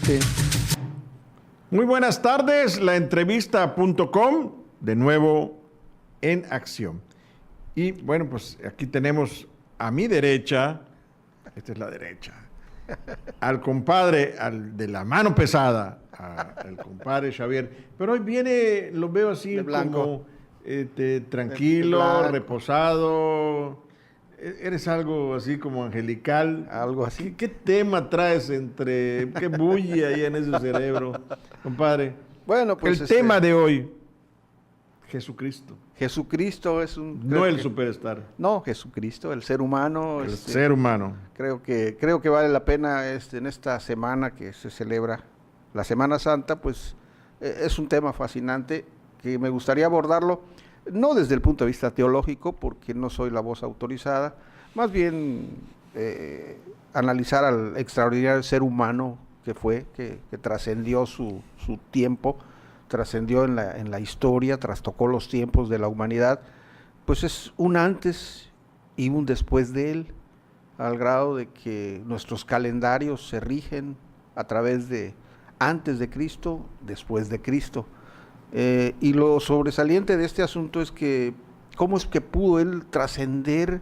adelante. Muy buenas tardes, laentrevista.com, de nuevo en acción. Y bueno, pues aquí tenemos a mi derecha, esta es la derecha, al compadre, al de la mano pesada, al compadre Xavier. Pero hoy viene, lo veo así De blanco. como tranquilo, De blanco. reposado. Eres algo así como angelical. Algo así. ¿Qué tema traes qué bulle ahí en ese cerebro, compadre? Bueno, pues el tema de hoy, Jesucristo. Jesucristo es un... No el superstar. No, Jesucristo, el ser humano. El ser humano. Creo que vale la pena en esta semana que se celebra la Semana Santa, pues es un tema fascinante que me gustaría abordarlo, no desde el punto de vista teológico, porque no soy la voz autorizada, más bien analizar al extraordinario ser humano que fue, que trascendió su tiempo, trascendió en la historia, trastocó los tiempos de la humanidad, pues es un antes y un después de él, al grado de que nuestros calendarios se rigen a través de antes de Cristo, después de Cristo. Y lo sobresaliente de este asunto es que cómo es que pudo él trascender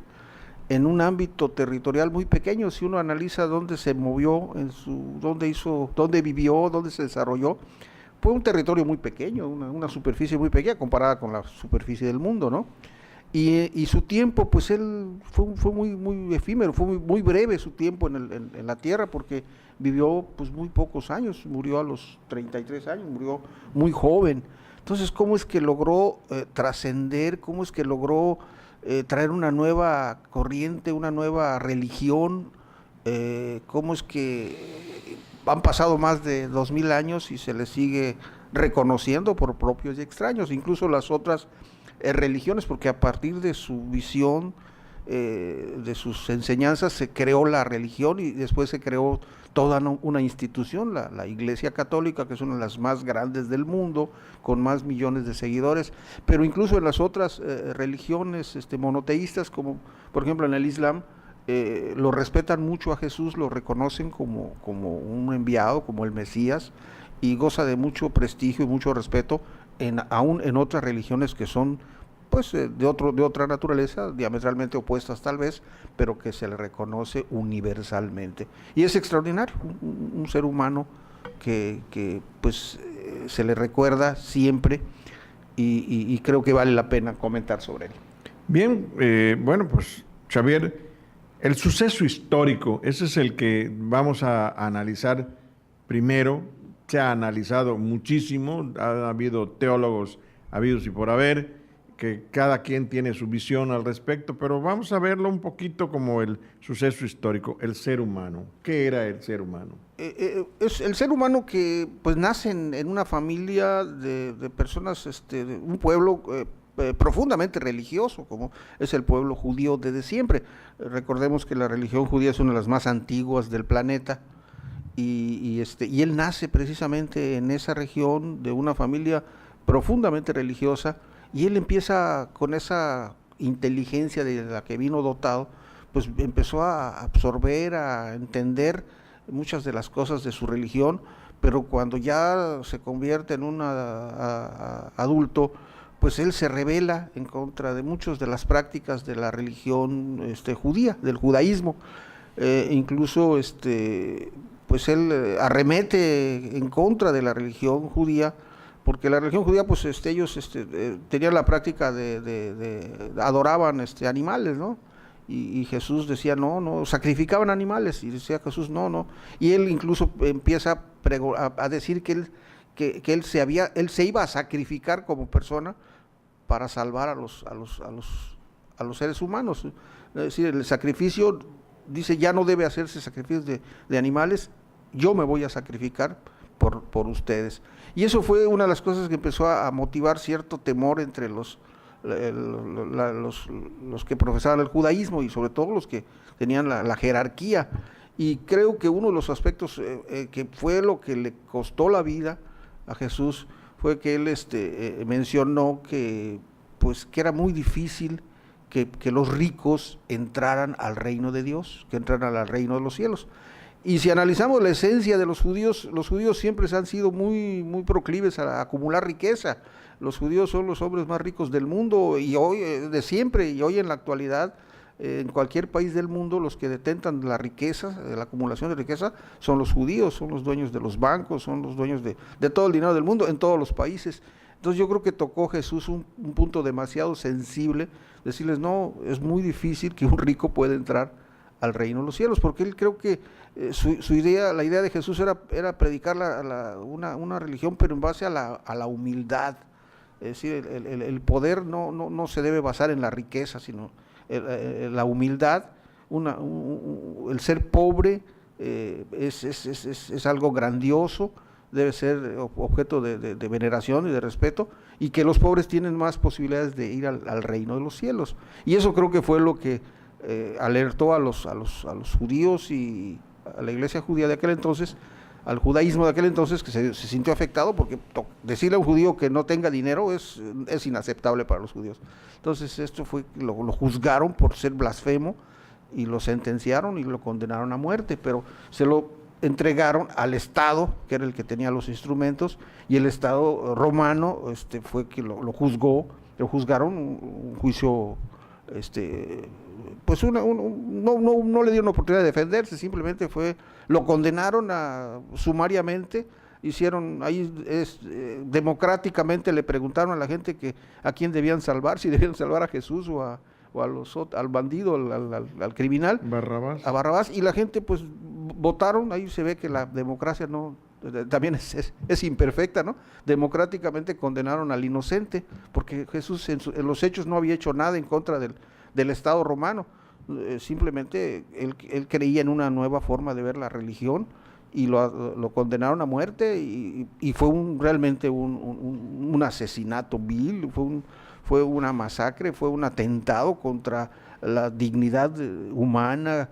en un ámbito territorial muy pequeño. Si uno analiza dónde se movió, dónde vivió, dónde se desarrolló, fue un territorio muy pequeño, una superficie muy pequeña comparada con la superficie del mundo, ¿no? Y su tiempo, pues él fue muy efímero, fue muy breve su tiempo en la tierra, porque vivió pues muy pocos años, murió a los 33 años, murió muy joven. Entonces, ¿cómo es que logró trascender? ¿Cómo es que logró traer una nueva corriente, una nueva religión? ¿Cómo es que han pasado más de 2000 años y se le sigue reconociendo por propios y extraños, incluso las otras religiones, porque a partir de su visión, de sus enseñanzas, se creó la religión y después se creó toda una institución, la Iglesia Católica, que es una de las más grandes del mundo, con más millones de seguidores, pero incluso en las otras religiones monoteístas, como por ejemplo en el Islam, lo respetan mucho a Jesús, lo reconocen como un enviado, como el Mesías, y goza de mucho prestigio y mucho respeto, aún en otras religiones que son pues de otra naturaleza, diametralmente opuestas tal vez, pero que se le reconoce universalmente. Y es extraordinario, un ser humano que pues se le recuerda siempre, y creo que vale la pena comentar sobre él. Bien, bueno, pues Xavier, el suceso histórico, ese es el que vamos a analizar primero. Se ha analizado muchísimo, ha habido teólogos habidos y por haber, que cada quien tiene su visión al respecto, pero vamos a verlo un poquito como el suceso histórico, el ser humano. ¿Qué era el ser humano? Es el ser humano que pues nace en una familia de personas, de un pueblo profundamente religioso, como es el pueblo judío desde siempre. Recordemos que la religión judía es una de las más antiguas del planeta, y él nace precisamente en esa región de una familia profundamente religiosa, y él empieza con esa inteligencia de la que vino dotado, pues empezó a absorber, a entender muchas de las cosas de su religión, pero cuando ya se convierte en un adulto, pues él se rebela en contra de muchas de las prácticas de la religión judía, del judaísmo. Incluso pues él arremete en contra de la religión judía, porque la religión judía, pues ellos tenían la práctica adoraban animales, ¿no? Y Jesús decía no, sacrificaban animales, y decía Jesús no, y él incluso empieza a decir que él se iba a sacrificar como persona para salvar a los seres humanos. Es decir, el sacrificio, dice, ya no debe hacerse sacrificios de animales, yo me voy a sacrificar por ustedes. Y eso fue una de las cosas que empezó a motivar cierto temor entre los que profesaban el judaísmo, y sobre todo los que tenían la jerarquía. Y creo que uno de los aspectos que fue lo que le costó la vida a Jesús fue que él mencionó que era muy difícil que los ricos entraran al reino de Dios, que entraran al reino de los cielos. Y si analizamos la esencia de los judíos siempre han sido muy, muy proclives a acumular riqueza. Los judíos son los hombres más ricos del mundo y hoy, de siempre, y hoy en la actualidad, en cualquier país del mundo, los que detentan la riqueza, la acumulación de riqueza, son los judíos, son los dueños de los bancos, son los dueños de todo el dinero del mundo, en todos los países. Entonces yo creo que tocó Jesús un punto demasiado sensible, decirles, no, es muy difícil que un rico pueda entrar al reino de los cielos, porque él creo que su idea, la idea de Jesús era predicar una religión, pero en base a la humildad. Es decir, el poder no se debe basar en la riqueza, sino la humildad, el ser pobre es algo grandioso, debe ser objeto de veneración y de respeto, y que los pobres tienen más posibilidades de ir al reino de los cielos. Y eso creo que fue lo que alertó a los judíos y a la iglesia judía de aquel entonces, al judaísmo de aquel entonces, que se sintió afectado, porque decirle a un judío que no tenga dinero es inaceptable para los judíos. Entonces esto lo juzgaron por ser blasfemo y lo sentenciaron y lo condenaron a muerte, pero se lo entregaron al Estado, que era el que tenía los instrumentos, y el Estado romano fue que lo juzgaron un juicio, pues no le dieron oportunidad de defenderse, simplemente lo condenaron sumariamente, democráticamente le preguntaron a la gente a quién debían salvar, si debían salvar a Jesús o al bandido, al criminal, a Barrabás, y la gente pues votaron. Ahí se ve que la democracia también es imperfecta, ¿no? Democráticamente condenaron al inocente, porque Jesús en los hechos no había hecho nada en contra del Estado romano, simplemente él creía en una nueva forma de ver la religión, y lo condenaron a muerte, y fue realmente un asesinato vil, fue una masacre, fue un atentado contra la dignidad humana,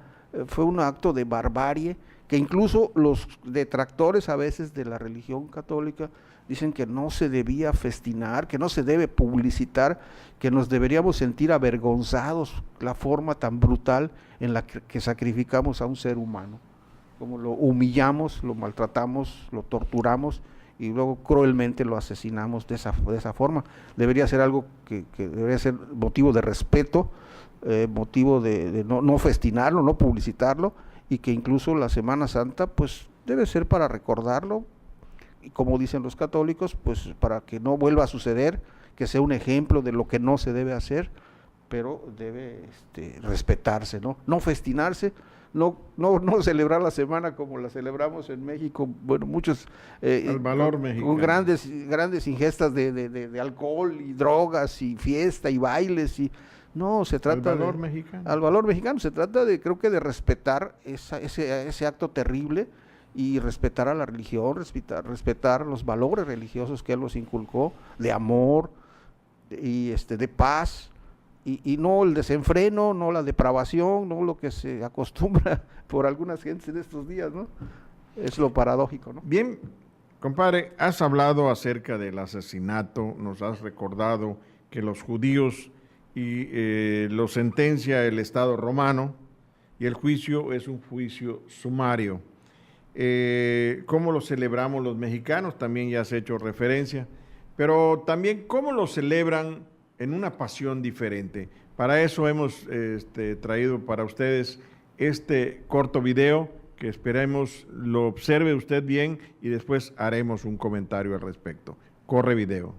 fue un acto de barbarie, que incluso los detractores a veces de la religión católica dicen que no se debía festinar, que no se debe publicitar, que nos deberíamos sentir avergonzados la forma tan brutal en la que sacrificamos a un ser humano, como lo humillamos, lo maltratamos, lo torturamos y luego cruelmente lo asesinamos de esa forma. Debería ser algo que debería ser motivo de respeto, motivo de no festinarlo, no publicitarlo, y que incluso la Semana Santa pues debe ser para recordarlo, y como dicen los católicos, pues para que no vuelva a suceder, que sea un ejemplo de lo que no se debe hacer, pero debe respetarse, no festinarse, no celebrar la semana como la celebramos en México, bueno, muchos el valor mexicano, con grandes ingestas de alcohol y drogas y fiesta y bailes, y no se trata al valor mexicano, se trata creo que de respetar ese acto terrible, y respetar a la religión, respetar los valores religiosos que él nos inculcó, de amor y de paz, y no el desenfreno, no la depravación, no lo que se acostumbra por algunas gentes en estos días, ¿no? Es lo paradójico, ¿no? Bien, compadre, has hablado acerca del asesinato, nos has recordado que los judíos lo sentencia el Estado romano, y el juicio es un juicio sumario. ¿Cómo lo celebramos los mexicanos? También ya has hecho referencia, pero también cómo lo celebran en una pasión diferente. Para eso hemos traído para ustedes este corto video, que esperemos lo observe usted bien y después haremos un comentario al respecto. Corre video.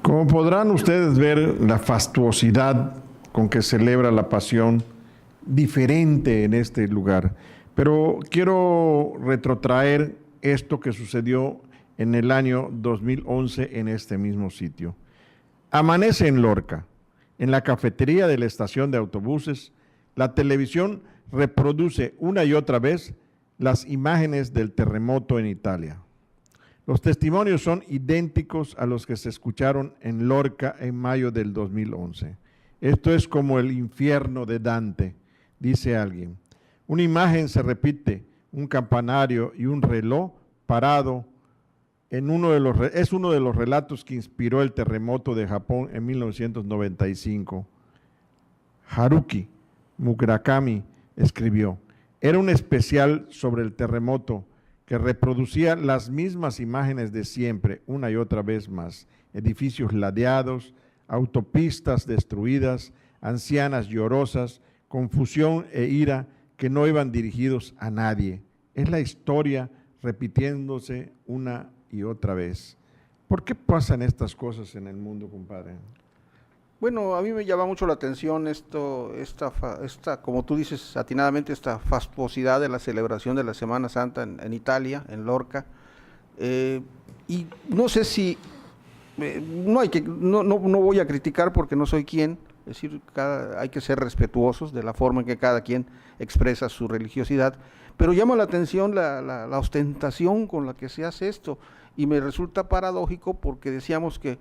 Como podrán ustedes ver, la fastuosidad con que celebra la Pasión, diferente en este lugar. Pero quiero retrotraer esto que sucedió en el año 2011 en este mismo sitio. Amanece en Lorca, en la cafetería de la estación de autobuses. La televisión reproduce una y otra vez las imágenes del terremoto en Italia. Los testimonios son idénticos a los que se escucharon en Lorca en mayo del 2011. Esto es como el infierno de Dante, dice alguien. Una imagen se repite, un campanario y un reloj parado. Es uno de los relatos que inspiró el terremoto de Japón en 1995. Haruki Murakami escribió, era un especial sobre el terremoto que reproducía las mismas imágenes de siempre, una y otra vez más. Edificios ladeados, autopistas destruidas, ancianas llorosas, confusión e ira que no iban dirigidos a nadie. Es la historia repitiéndose una y otra vez. ¿Por qué pasan estas cosas en el mundo, compadre? Bueno, a mí me llama mucho la atención como tú dices atinadamente, esta fastuosidad de la celebración de la Semana Santa en Italia, en Lorca, y no sé si, no voy a criticar porque no soy quien, es decir, hay que ser respetuosos de la forma en que cada quien expresa su religiosidad, pero llama la atención la ostentación con la que se hace esto, y me resulta paradójico porque decíamos que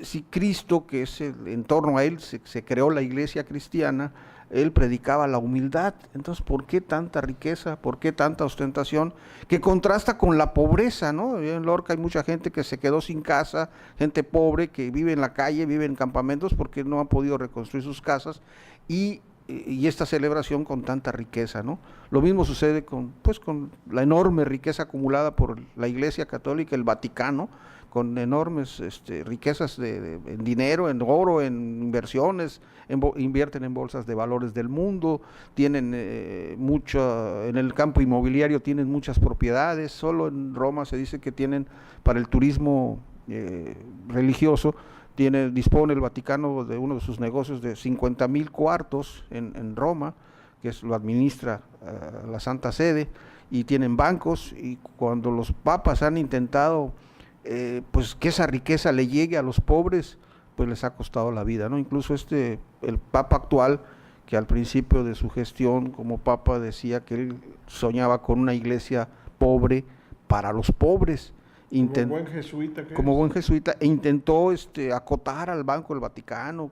si Cristo, que es en torno a él se creó la iglesia cristiana, él predicaba la humildad. Entonces, ¿por qué tanta riqueza? ¿Por qué tanta ostentación? Que contrasta con la pobreza, ¿no? En Lorca hay mucha gente que se quedó sin casa, gente pobre que vive en la calle, vive en campamentos porque no han podido reconstruir sus casas, y esta celebración con tanta riqueza, ¿no? Lo mismo sucede con la enorme riqueza acumulada por la Iglesia Católica, el Vaticano, con enormes riquezas en dinero, en oro, en inversiones, invierten en bolsas de valores del mundo, tienen en el campo inmobiliario tienen muchas propiedades. Solo en Roma se dice que tienen, para el turismo religioso, dispone el Vaticano de uno de sus negocios de 50,000 cuartos en Roma, que lo administra la Santa Sede, y tienen bancos, y cuando los papas han intentado pues que esa riqueza le llegue a los pobres, pues les ha costado la vida, ¿no? Incluso el Papa actual, que al principio de su gestión como Papa decía que él soñaba con una iglesia pobre para los pobres, como buen jesuita, e intentó acotar al Banco del Vaticano,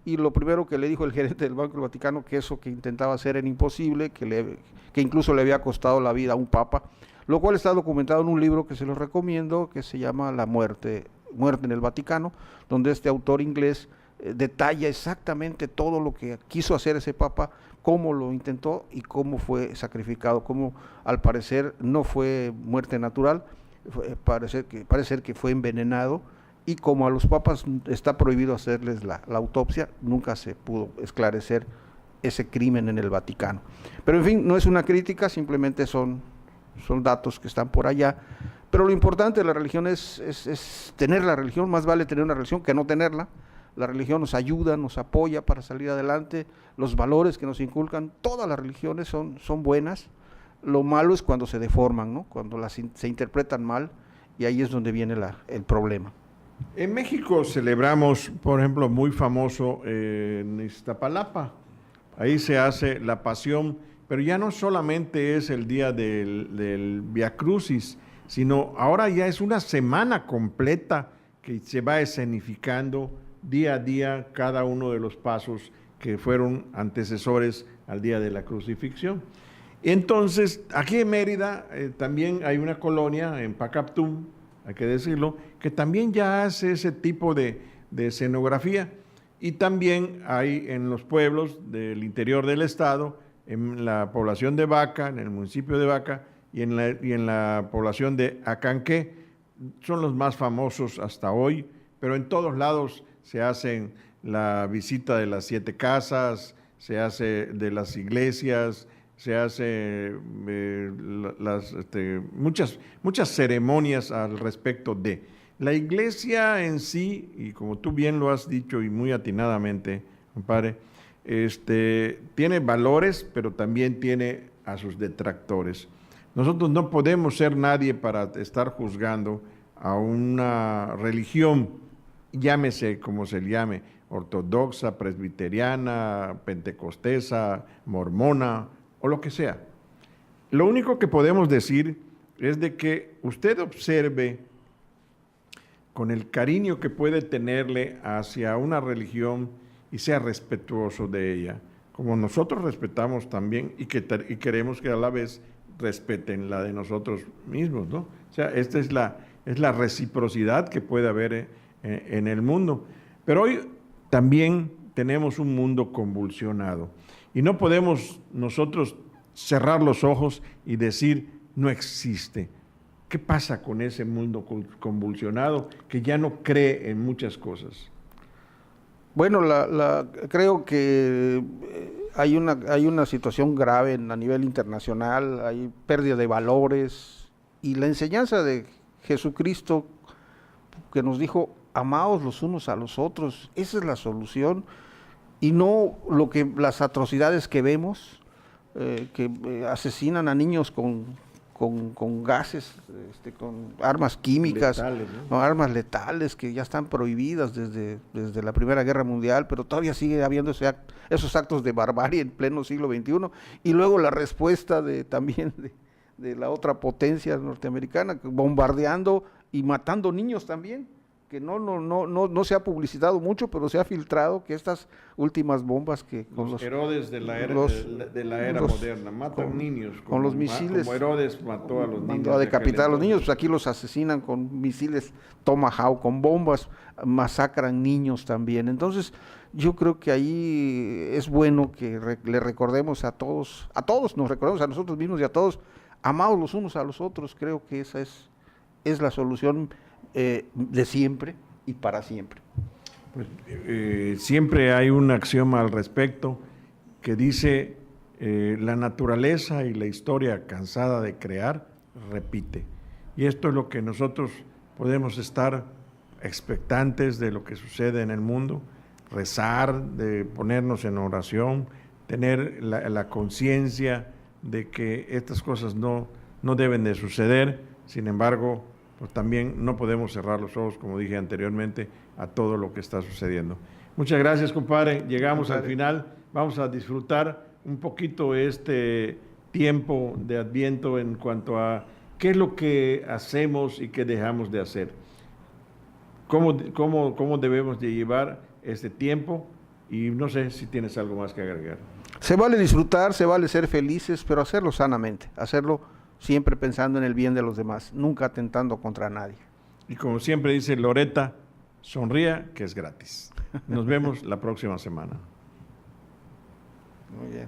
y lo primero que le dijo el gerente del Banco del Vaticano, que eso que intentaba hacer era imposible, que incluso le había costado la vida a un papa, lo cual está documentado en un libro que se los recomiendo, que se llama La muerte en el Vaticano, donde este autor inglés detalla exactamente todo lo que quiso hacer ese papa, cómo lo intentó y cómo fue sacrificado, cómo al parecer no fue muerte natural, parece ser que fue envenenado, y como a los papas está prohibido hacerles la autopsia, nunca se pudo esclarecer ese crimen en el Vaticano. Pero en fin, no es una crítica, simplemente son datos que están por allá. Pero lo importante de la religión es tener la religión. Más vale tener una religión que no tenerla. La religión nos ayuda, nos apoya para salir adelante. Los valores que nos inculcan, todas las religiones son buenas. Lo malo es cuando se deforman, ¿no? Cuando se interpretan mal, y ahí es donde viene el problema. En México celebramos, por ejemplo, muy famoso en Iztapalapa. Ahí se hace la Pasión, pero ya no solamente es el día del Via Crucis, sino ahora ya es una semana completa que se va escenificando día a día cada uno de los pasos que fueron antecesores al día de la crucifixión. Entonces, aquí en Mérida también hay una colonia, en Pacaptum, hay que decirlo, que también ya hace ese tipo de escenografía, y también hay en los pueblos del interior del estado, en la población de Vaca, en el municipio de Vaca, y en la población de Acanqué, son los más famosos hasta hoy, pero en todos lados se hacen la visita de las 7 casas, se hace de las iglesias, se hace muchas ceremonias al respecto de. La iglesia en sí, y como tú bien lo has dicho y muy atinadamente, compadre, tiene valores, pero también tiene a sus detractores. Nosotros no podemos ser nadie para estar juzgando a una religión, llámese como se le llame, ortodoxa, presbiteriana, pentecostesa, mormona o lo que sea. Lo único que podemos decir es de que usted observe con el cariño que puede tenerle hacia una religión y sea respetuoso de ella, como nosotros respetamos también y queremos que a la vez respeten la de nosotros mismos, ¿no? O sea, esta es la reciprocidad que puede haber en el mundo. Pero hoy también tenemos un mundo convulsionado y no podemos nosotros cerrar los ojos y decir no existe. ¿Qué pasa con ese mundo convulsionado que ya no cree en muchas cosas? Bueno, creo que hay una situación grave a nivel internacional, hay pérdida de valores y la enseñanza de Jesucristo que nos dijo, amaos los unos a los otros, esa es la solución y no las atrocidades que vemos, que asesinan a niños con gases, con armas químicas, letales, ¿no? Armas letales que ya están prohibidas desde la Primera Guerra Mundial, pero todavía sigue habiendo esos actos de barbarie en pleno siglo XXI, y luego la respuesta también de la otra potencia norteamericana, bombardeando y matando niños también, que no se ha publicitado mucho, pero se ha filtrado que estas últimas bombas que con los Herodes de la era moderna matan niños con los misiles, como Herodes mató a los niños, mandó a decapitar a los niños, pues aquí los asesinan con misiles Tomahawk, con bombas, masacran niños también. Entonces yo creo que ahí es bueno que le recordemos a todos nos recordemos a nosotros mismos y a todos, amaos los unos a los otros. Creo que esa es la solución de siempre y para siempre. Pues, siempre hay un axioma al respecto que dice la naturaleza y la historia cansada de crear repite, y esto es lo que nosotros podemos estar expectantes de lo que sucede en el mundo, rezar, de ponernos en oración, tener la conciencia de que estas cosas no deben de suceder. Sin embargo, pues también no podemos cerrar los ojos, como dije anteriormente, a todo lo que está sucediendo. Muchas gracias, compadre. Llegamos al final. Vamos a disfrutar un poquito este tiempo de Adviento en cuanto a qué es lo que hacemos y qué dejamos de hacer. ¿Cómo debemos de llevar este tiempo? Y no sé si tienes algo más que agregar. Se vale disfrutar, se vale ser felices, pero hacerlo sanamente, hacerlo siempre pensando en el bien de los demás, nunca atentando contra nadie. Y como siempre dice Loreta, sonría que es gratis. Nos vemos la próxima semana. Muy bien.